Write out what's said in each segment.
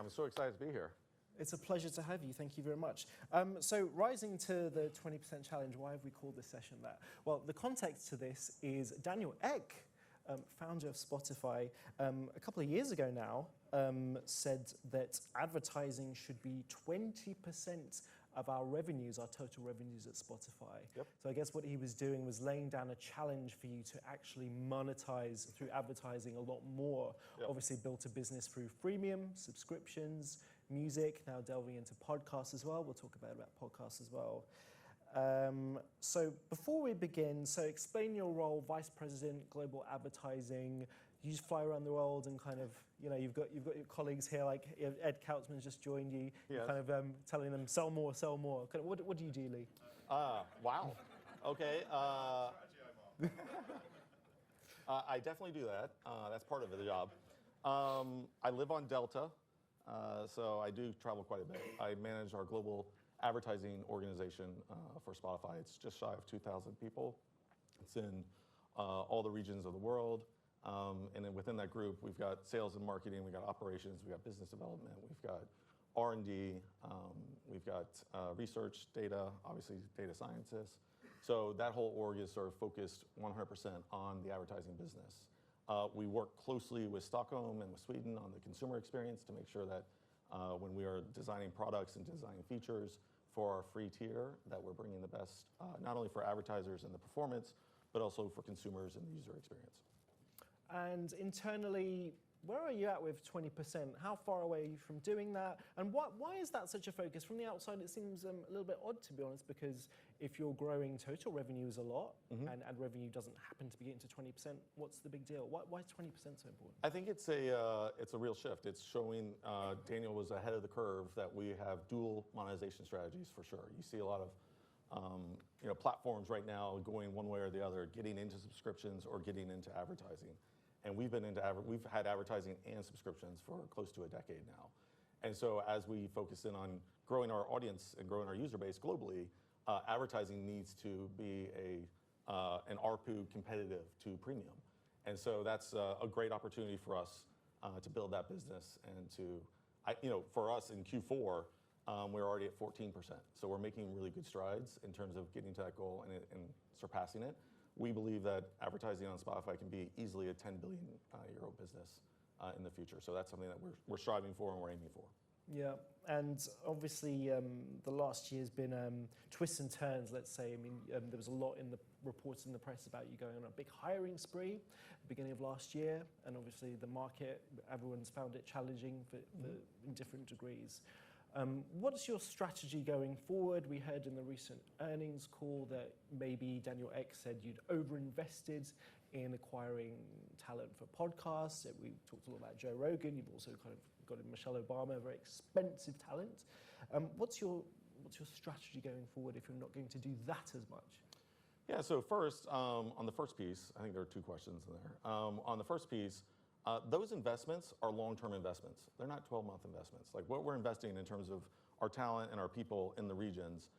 I'm so excited to be here. It's a pleasure to have you. Thank you very much. So rising to the 20% challenge, why have we called this session that? Well, the context to this is Daniel Ek, founder of Spotify, a couple of years ago now, said that advertising should be 20% of our revenues, our total revenues at Spotify. Yep. So I guess what he was doing was laying down a challenge for you to actually monetize through advertising a lot more. Yep. Obviously built a business through freemium, subscriptions, music, now delving into podcasts as well. We'll talk about podcasts as well. So before we begin, so explain your role, Vice President, Global Advertising. You just fly around the world and kind of, you know, you've got your colleagues here, like Ed Kautzman's just joined you. Yes. You're kind of telling them, sell more, sell more. Kind of, what do you do, Lee? Wow. Okay. I definitely do that. That's part of the job. I live on Delta, so I do travel quite a bit. I manage our global advertising organization for Spotify. It's just shy of 2,000 people. It's in all the regions of the world. And then within that group, we've got sales and marketing, we've got operations, we've got business development, we've got R&D, we've got research, data, obviously data scientists. So that whole org is sort of focused 100% on the advertising business. We work closely with Stockholm and with Sweden on the consumer experience to make sure that when we are designing products and designing features for our free tier, that we're bringing the best, not only for advertisers and the performance, but also for consumers and the user experience. And internally, where are you at with 20%? How far away are you from doing that? And why is that such a focus? From the outside, it seems a little bit odd, to be honest, because if you're growing total revenues a lot, and ad revenue doesn't happen to be getting to 20%, what's the big deal? Why is 20% so important? I think it's a real shift. It's showing Daniel was ahead of the curve, that we have dual monetization strategies for sure. You see a lot of platforms right now going one way or the other, getting into subscriptions or getting into advertising. And we've had advertising and subscriptions for close to a decade now. And so as we focus in on growing our audience and growing our user base globally, advertising needs to be an ARPU competitive to premium. And so that's a great opportunity for us to build that business and for us in Q4, we're already at 14%. So we're making really good strides in terms of getting to that goal and surpassing it. We believe that advertising on Spotify can be easily a 10 billion euro business in the future. So that's something that we're striving for and we're aiming for. Yeah, and obviously the last year's been twists and turns, let's say. I mean, there was a lot in the reports in the press about you going on a big hiring spree at the beginning of last year. And obviously the market, everyone's found it challenging in different degrees. What's your strategy going forward? We heard in the recent earnings call that maybe Daniel Ek said you'd overinvested in acquiring talent for podcasts. We talked a lot about Joe Rogan. You've also kind of got Michelle Obama, very expensive talent. What's your strategy going forward if you're not going to do that as much? Yeah, so first, on the first piece, I think there are two questions in there. On the first piece, those investments are long-term investments. They're not 12-month investments. Like what we're investing in terms of our talent and our people in the regions,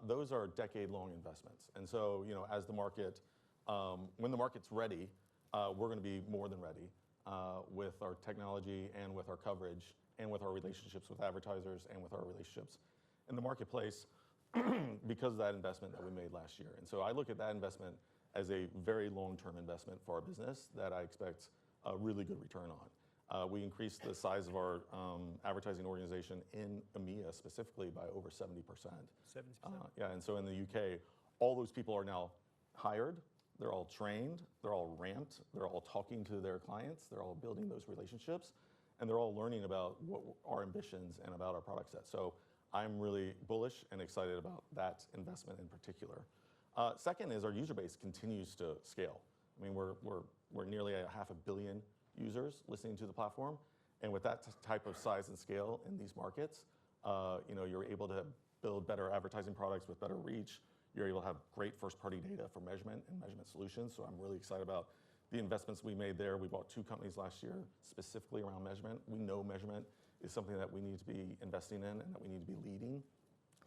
those are decade-long investments. And so, as the market, when the market's ready, we're going to be more than ready with our technology and with our coverage and with our relationships with advertisers and with our relationships in the marketplace because of that investment that we made last year. And so I look at that investment as a very long-term investment for our business that I expect a really good return on. We increased the size of our advertising organization in EMEA specifically by over 70%. 70%? Yeah, and so in the UK, all those people are now hired, they're all trained, they're all ramped, they're all talking to their clients, they're all building those relationships, and they're all learning about what our ambitions and about our product set. So I'm really bullish and excited about that investment in particular. Second is our user base continues to scale. I mean, we're nearly at 500 million users listening to the platform, and with that type of size and scale in these markets, you're able to build better advertising products with better reach. You're able to have great first-party data for measurement and measurement solutions. So I'm really excited about the investments we made there. We bought 2 companies last year specifically around measurement. We know measurement is something that we need to be investing in and that we need to be leading.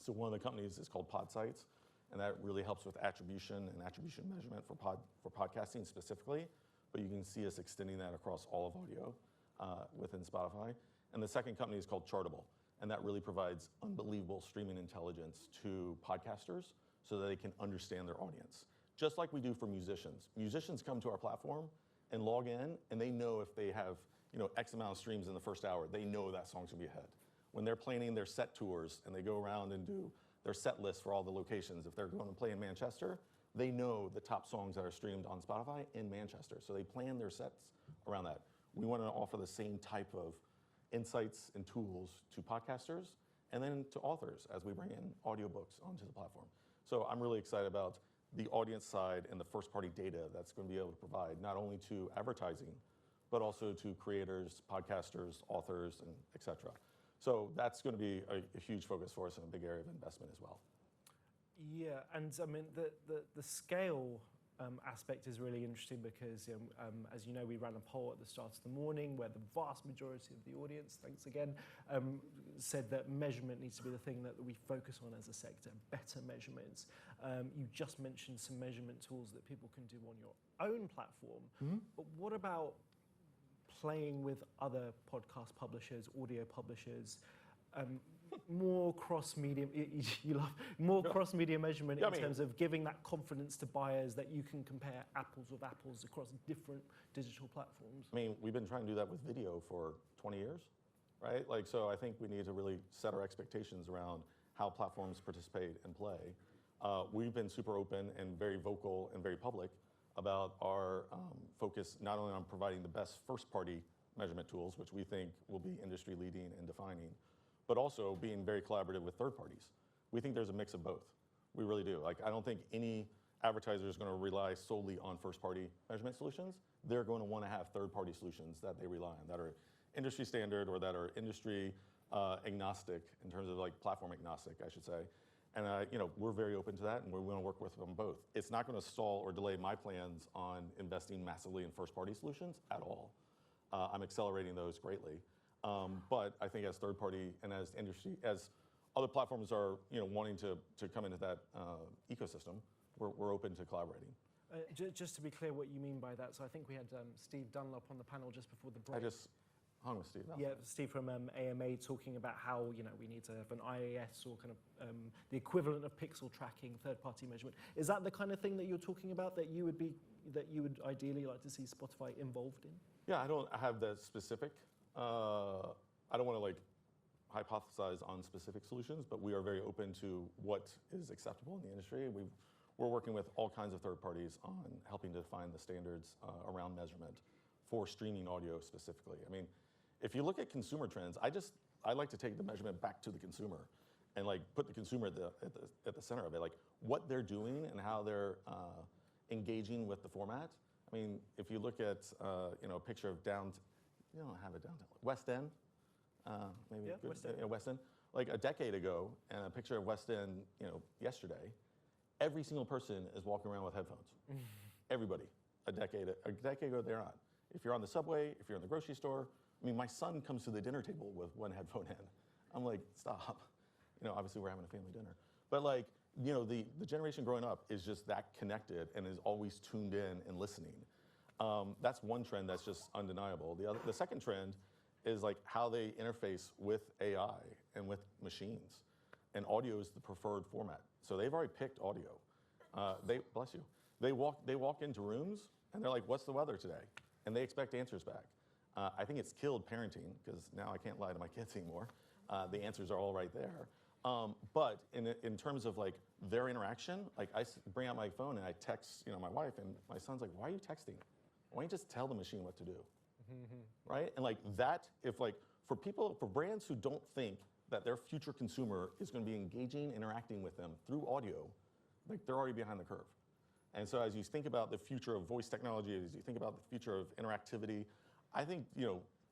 So one of the companies is called Podsights, and that really helps with attribution and attribution measurement for podcasting specifically. But you can see us extending that across all of audio within Spotify. And the second company is called Chartable. And that really provides unbelievable streaming intelligence to podcasters so that they can understand their audience. Just like we do for musicians. Musicians come to our platform and log in, and they know if they have X amount of streams in the first hour, they know that song's gonna be a hit. When they're planning their set tours and they go around and do their set list for all the locations, if they're going to play in Manchester, they know the top songs that are streamed on Spotify in Manchester. So they plan their sets around that. We want to offer the same type of insights and tools to podcasters and then to authors as we bring in audiobooks onto the platform. So I'm really excited about the audience side and the first-party data that's going to be able to provide not only to advertising, but also to creators, podcasters, authors, and et cetera. So that's going to be a huge focus for us and a big area of investment as well. Yeah, and I mean, the scale aspect is really interesting because, as you know, we ran a poll at the start of the morning where the vast majority of the audience, thanks again, said that measurement needs to be the thing that we focus on as a sector, better measurements. You just mentioned some measurement tools that people can do on your own platform, but what about playing with other podcast publishers, audio publishers, more cross-media, you love more cross-media measurement in terms of giving that confidence to buyers that you can compare apples with apples across different digital platforms? I mean, we've been trying to do that with video for 20 years, right? Like, so I think we need to really set our expectations around how platforms participate and play. We've been super open and very vocal and very public about our focus not only on providing the best first-party measurement tools, which we think will be industry-leading and defining, but also being very collaborative with third parties. We think there's a mix of both. We really do. Like, I don't think any advertiser is going to rely solely on first-party measurement solutions. They're going to want to have third-party solutions that they rely on, that are industry standard or that are industry agnostic, in terms of like platform agnostic, I should say. And we're very open to that, and we're going to work with them both. It's not going to stall or delay my plans on investing massively in first-party solutions at all. I'm accelerating those greatly. But I think as third party and as industry, as other platforms are wanting to come into that ecosystem, we're open to collaborating. Just to be clear what you mean by that, so I think we had Steve Dunlop on the panel just before the break. I just hung with Steve. Yeah, Steve from AMA talking about how we need to have an IAS or kind of the equivalent of pixel tracking, third-party measurement. Is that the kind of thing that you're talking about that you would ideally like to see Spotify involved in? Yeah, I don't have the specific. I don't want to like hypothesize on specific solutions, but we are very open to what is acceptable in the industry. We're working with all kinds of third parties on helping to define the standards around measurement for streaming audio specifically. I mean, if you look at consumer trends, I like to take the measurement back to the consumer and like put the consumer at the center of it, like what they're doing and how they're engaging with the format. I mean, if you look at a picture of you don't have it downtown, West End, maybe yeah, West End. West End, like a decade ago, and a picture of West End, yesterday. Every single person is walking around with headphones. Everybody, a decade ago, they're not. If you're on the subway, if you're in the grocery store, I mean, my son comes to the dinner table with one headphone in. I'm like, stop. Obviously we're having a family dinner, but like, the generation growing up is just that connected and is always tuned in and listening. That's one trend that's just undeniable. The second trend is like how they interface with AI and with machines. And audio is the preferred format. So they've already picked audio. Bless you. They walk into rooms and they're like, what's the weather today? And they expect answers back. I think it's killed parenting because now I can't lie to my kids anymore. The answers are all right there. But in terms of like their interaction, like I bring out my phone and I text my wife, and my son's like, why are you texting? Why don't you just tell the machine what to do? Right? And like that, for brands who don't think that their future consumer is going to be engaging, interacting with them through audio, like they're already behind the curve. And so as you think about the future of voice technology, as you think about the future of interactivity, I think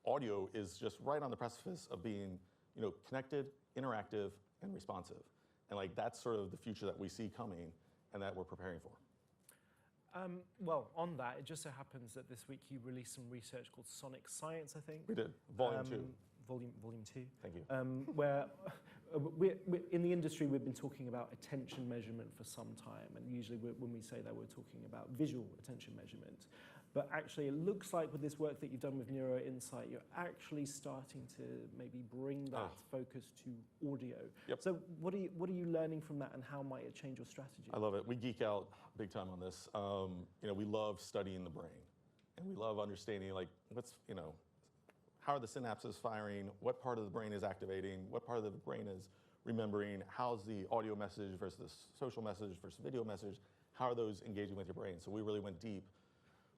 audio is just right on the precipice of being connected, interactive, and responsive. And like that's sort of the future that we see coming and that we're preparing for. Well, on that, it just so happens that this week you released some research called Sonic Science, I think. We did, volume 2. Volume 2. Thank you. Where we're, in the industry, we've been talking about attention measurement for some time, and usually when we say that, we're talking about visual attention measurement. but actually it looks like with this work that you've done with Neuro Insight, you're actually starting to maybe bring that focus to audio. Yep. So what are you learning from that, and how might it change your strategy? I love it. We geek out big time on this. We love studying the brain, and we love understanding like how are the synapses firing, what part of the brain is activating, what part of the brain is remembering, how's the audio message versus the social message versus video message, how are those engaging with your brain? So we really went deep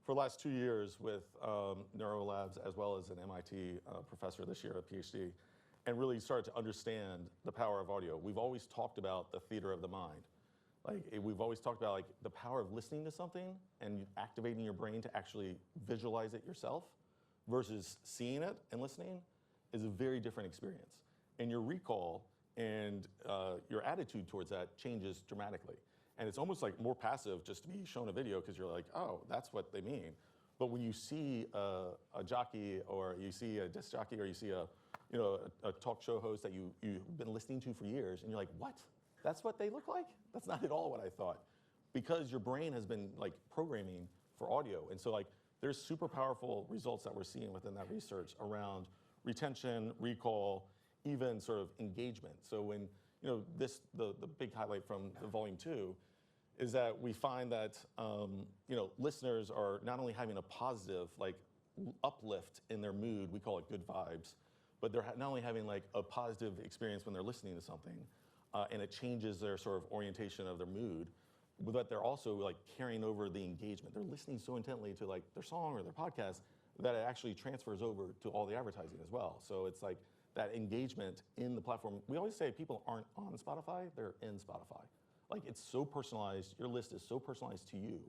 for the last 2 years with Neuro Labs, as well as an MIT professor this year, a PhD, and really started to understand the power of audio. We've always talked about the theater of the mind. We've always talked about like the power of listening to something and activating your brain to actually visualize it yourself versus seeing it and listening is a very different experience. And your recall and your attitude towards that changes dramatically. And it's almost like more passive just to be shown a video because you're like, oh, that's what they mean. But when you see a jockey, or you see a disc jockey, or you see a talk show host that you've been listening to for years, and you're like, what? That's what they look like? That's not at all what I thought. Because your brain has been like programming for audio. And so like there's super powerful results that we're seeing within that research around retention, recall, even sort of engagement. So when, the big highlight from the volume 2 is that we find that, listeners are not only having a positive like uplift in their mood, we call it good vibes, but they're not only having like a positive experience when they're listening to something, and it changes their sort of orientation of their mood, but they're also like carrying over the engagement. They're listening so intently to like their song or their podcast that it actually transfers over to all the advertising as well. So it's like that engagement in the platform. We always say people aren't on Spotify, they're in Spotify. Like it's so personalized, your list is so personalized to you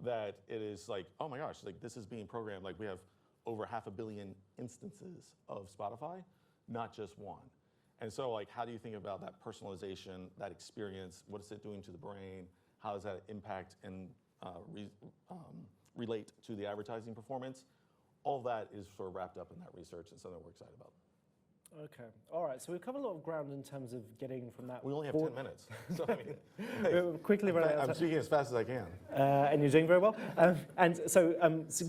that it is like, oh my gosh, like this is being programmed. Like we have over 500 million instances of Spotify, not just one. And so like, how do you think about that personalization, that experience? What is it doing to the brain? How does that impact and relate to the advertising performance? All of that is sort of wrapped up in that research and something we're excited about. Okay, all right. So we've covered a lot of ground in terms of getting from that. We only have 10 minutes, so I mean, quickly run out. I'm speaking as fast as I can. And you're doing very well. And so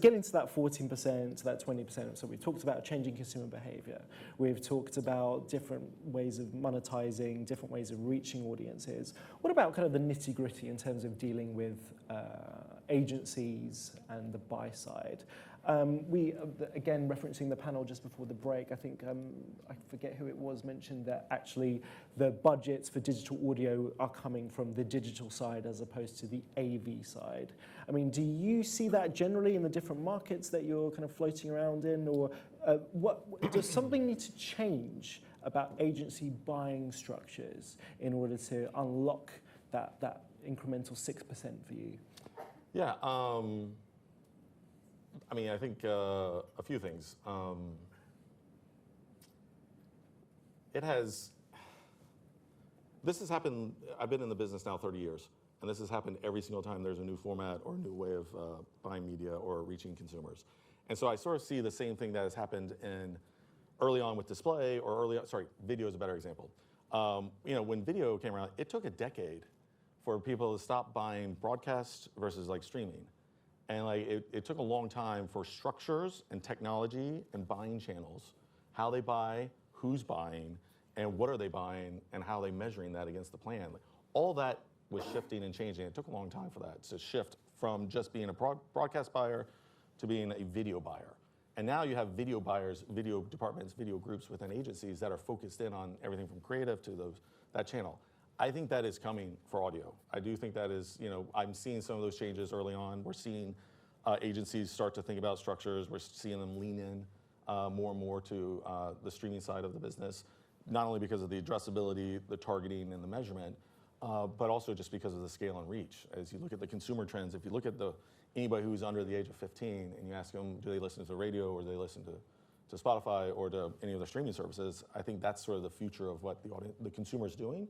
getting to that 14%, to that 20%. So we've talked about changing consumer behavior. We've talked about different ways of monetizing, different ways of reaching audiences. What about kind of the nitty gritty in terms of dealing with agencies and the buy side? We, again, referencing the panel just before the break, I think, I forget who it was, mentioned that actually the budgets for digital audio are coming from the digital side as opposed to the AV side. I mean, do you see that generally in the different markets that you're kind of floating around in, or does something need to change about agency buying structures in order to unlock that incremental 6% for you? Yeah. I mean, I think a few things. This has happened, I've been in the business now 30 years, and this has happened every single time there's a new format or a new way of buying media or reaching consumers. And so I sort of see the same thing that has happened early on with display, or video is a better example. When video came around, it took a decade for people to stop buying broadcast versus like streaming. And like it took a long time for structures and technology and buying channels, how they buy, who's buying, and what are they buying, and how are they measuring that against the plan. All that was shifting and changing. It took a long time for that to shift from just being a broadcast buyer to being a video buyer. And now you have video buyers, video departments, video groups within agencies that are focused in on everything from creative to that channel. I think that is coming for audio. I do think that is, I'm seeing some of those changes early on. We're seeing agencies start to think about structures. We're seeing them lean in more and more to the streaming side of the business, not only because of the addressability, the targeting, and the measurement, but also just because of the scale and reach. As you look at the consumer trends, if you look at anybody who's under the age of 15 and you ask them, do they listen to the radio, or do they listen to Spotify or to any of the streaming services, I think that's sort of the future of what the consumer is doing.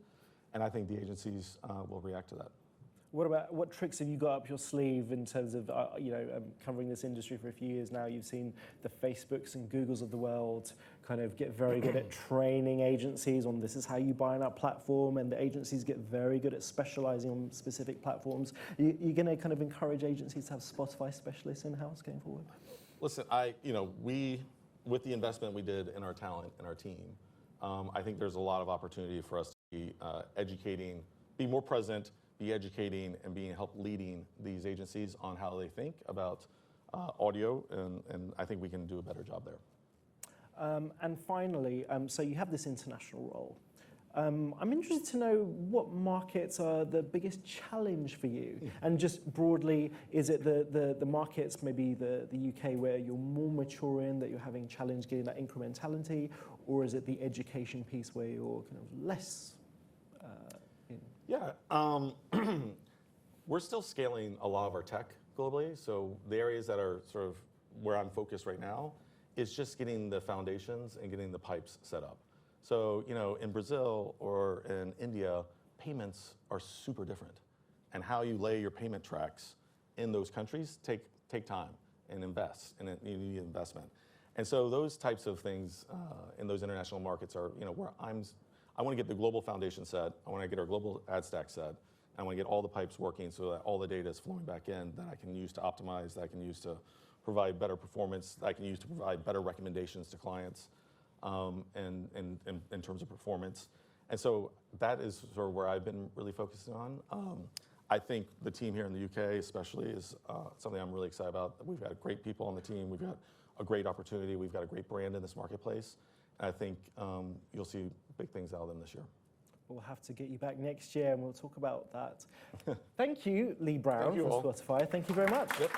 And I think the agencies will react to that. What tricks have you got up your sleeve in terms of covering this industry for a few years now? You've seen the Facebooks and Googles of the world kind of get very good at training agencies on this is how you buy on our platform, and the agencies get very good at specializing on specific platforms. You're going to kind of encourage agencies to have Spotify specialists in-house going forward? Listen, we, with the investment we did in our talent and our team, I think there's a lot of opportunity for us to be educating, be more present, be educating, and help leading these agencies on how they think about audio, and I think we can do a better job there. And finally, so you have this international role. I'm interested to know what markets are the biggest challenge for you, and just broadly, is it the markets, maybe the UK, where you're more mature in, that you're having challenge getting that incrementality, or is it the education piece where you're kind of less in? Yeah, we're still scaling a lot of our tech globally, so the areas that are sort of where I'm focused right now is just getting the foundations and getting the pipes set up. So, in Brazil or in India, payments are super different. And how you lay your payment tracks in those countries take time and invest, and you need investment. And so those types of things in those international markets are, where I want to get the global foundation set, I want to get our global ad stack set, I want to get all the pipes working so that all the data is flowing back in that I can use to optimize, that I can use to provide better performance, that I can use to provide better recommendations to clients. And in terms of performance. And so that is sort of where I've been really focusing on. I think the team here in the UK especially is something I'm really excited about. We've got great people on the team. We've got a great opportunity. We've got a great brand in this marketplace. And I think you'll see big things out of them this year. We'll have to get you back next year and we'll talk about that. Thank you, Lee Brown Thank you from all. Spotify. Thank you very much. Yep.